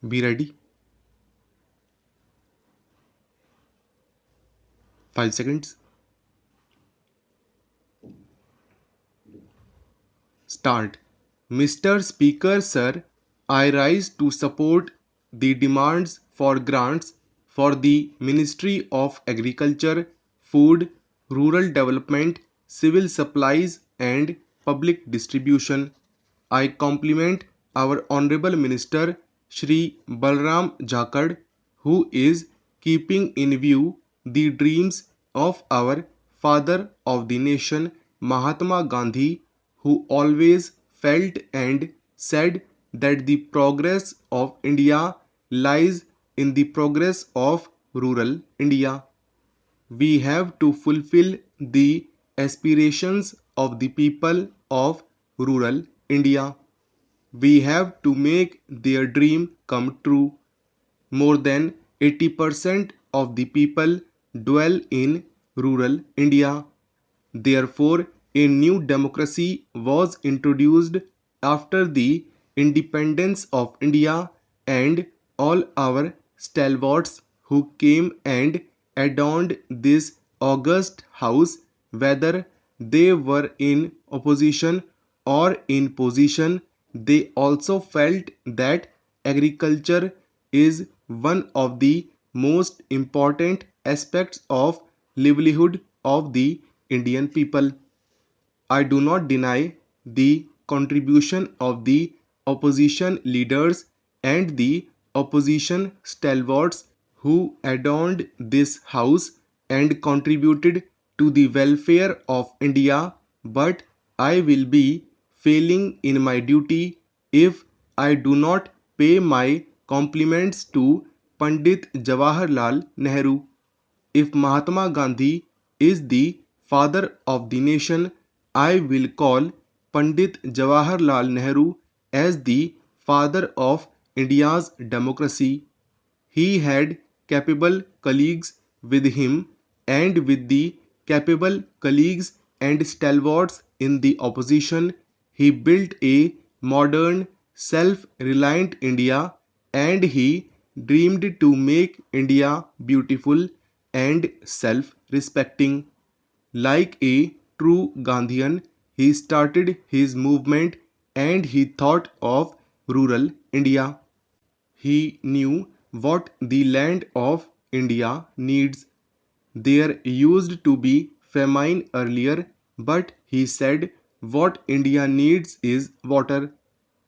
Be ready. 5 seconds. Start. Mr. Speaker, sir, I rise to support the demands for grants for the Ministry of Agriculture, Food, Rural Development, Civil Supplies and Public Distribution. I compliment our Honorable Minister Shri Balram Jakad, who is keeping in view the dreams of our father of the nation Mahatma Gandhi, who always felt and said that the progress of India lies in the progress of rural India. We have to fulfill the aspirations of the people of rural India. We have to make their dream come true. More than 80% of the people dwell in rural India. Therefore, a new democracy was introduced after the independence of India, and all our stalwarts who came and adorned this august house, whether they were in opposition or in position, they also felt that agriculture is one of the most important aspects of livelihood of the Indian people. I do not deny the contribution of the opposition leaders and the opposition stalwarts who adorned this house and contributed to the welfare of India, but I will be failing in my duty if I do not pay my compliments to Pandit Jawaharlal Nehru. If Mahatma Gandhi is the father of the nation, I will call Pandit Jawaharlal Nehru as the father of India's democracy. He had capable colleagues with him, and with the capable colleagues and stalwarts in the opposition, he built a modern, self reliant India, and he dreamed to make India beautiful and self respecting. Like a true Gandhian, he started his movement and he thought of rural India. He knew what the land of India needs. There used to be famine earlier, but he said what India needs is water.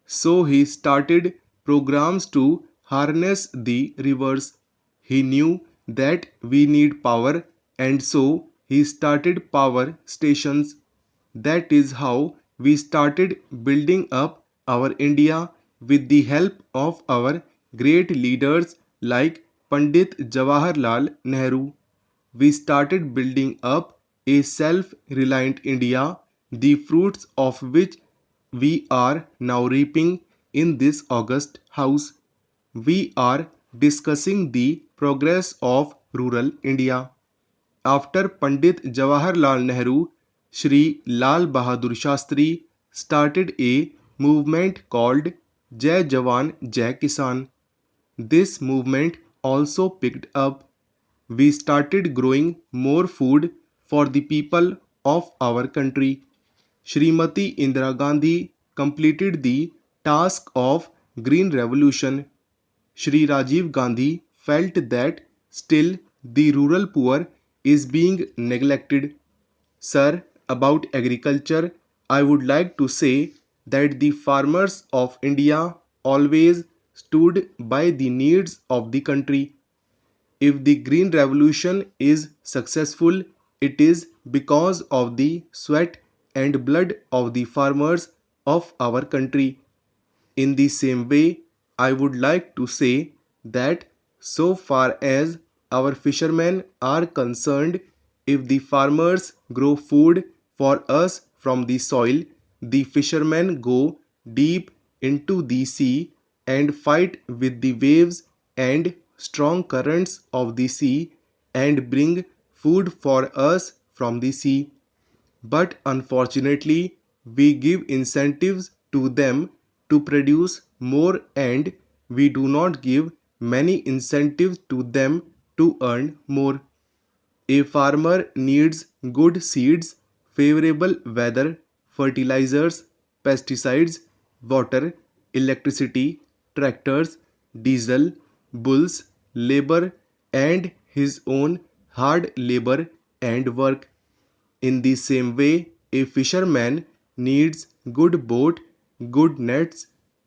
So he started programs to harness the rivers. He knew that we need power, and so he started power stations. That is how we started building up our India with the help of our great leaders like Pandit Jawaharlal Nehru. We started building up a self reliant India, the fruits of which we are now reaping in this august house. We are discussing the progress of rural India. After Pandit Jawaharlal Nehru, Shri Lal Bahadur Shastri started a movement called Jai Jawan Jai Kisan. This movement also picked up. We started growing more food for the people of our country. Srimati Indira Gandhi completed the task of Green Revolution. Shri Rajiv Gandhi felt that still the rural poor is being neglected. Sir, about agriculture, I would like to say that the farmers of India always stood by the needs of the country. If the Green Revolution is successful, it is because of the sweat and blood of the farmers of our country. In the same way, I would like to say that so far as our fishermen are concerned, if the farmers grow food for us from the soil, the fishermen go deep into the sea and fight with the waves and strong currents of the sea and bring food for us from the sea. But unfortunately, we give incentives to them to produce more, and we do not give many incentives to them to earn more. A farmer needs good seeds, favorable weather, fertilizers, pesticides, water, electricity, tractors, diesel, bulls, labor, and his own hard labor and work. In the same way, a fisherman needs good boat, good nets,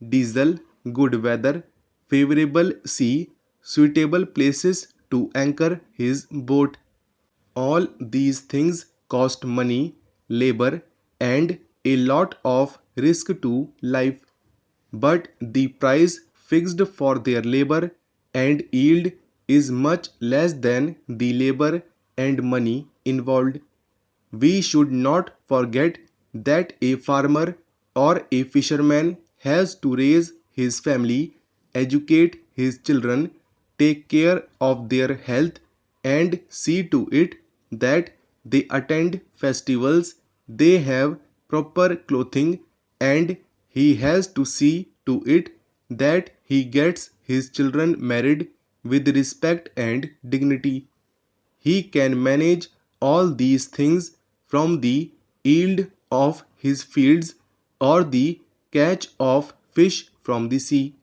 diesel, good weather, favorable sea, suitable places to anchor his boat. All these things cost money, labor, and a lot of risk to life. But the price fixed for their labor and yield is much less than the labor and money involved. We should not forget that a farmer or a fisherman has to raise his family, educate his children, take care of their health, and see to it that they attend festivals, they have proper clothing, and he has to see to it that he gets his children married with respect and dignity. He can manage all these things from the yield of his fields or the catch of fish from the sea.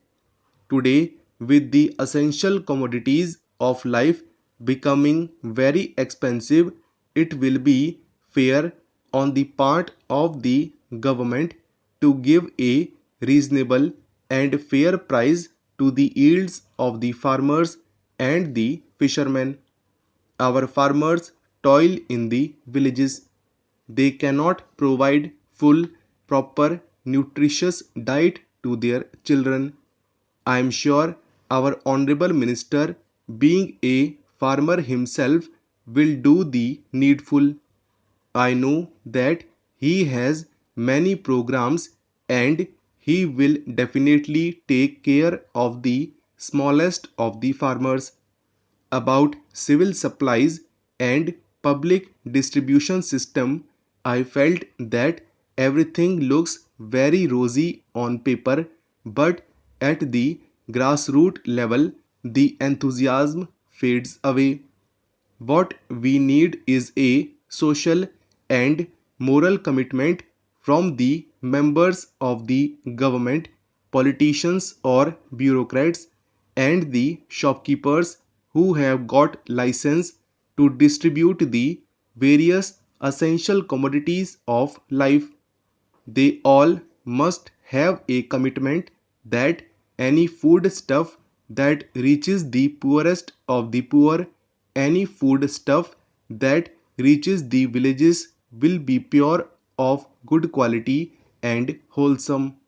Today, with the essential commodities of life becoming very expensive, it will be fair on the part of the government to give a reasonable and fair price to the yields of the farmers and the fishermen. Our farmers toil in the villages. They cannot provide full, proper, nutritious diet to their children. I am sure our Honorable Minister, being a farmer himself, will do the needful. I know that he has many programs and he will definitely take care of the smallest of the farmers. About civil supplies and public distribution system, I felt that everything looks very rosy on paper, but at the grassroots level, the enthusiasm fades away. What we need is a social and moral commitment from the members of the government, politicians or bureaucrats, and the shopkeepers who have got license to distribute the various essential commodities of life. They all must have a commitment that any food stuff that reaches the poorest of the poor, any food stuff that reaches the villages will be pure, of good quality and wholesome.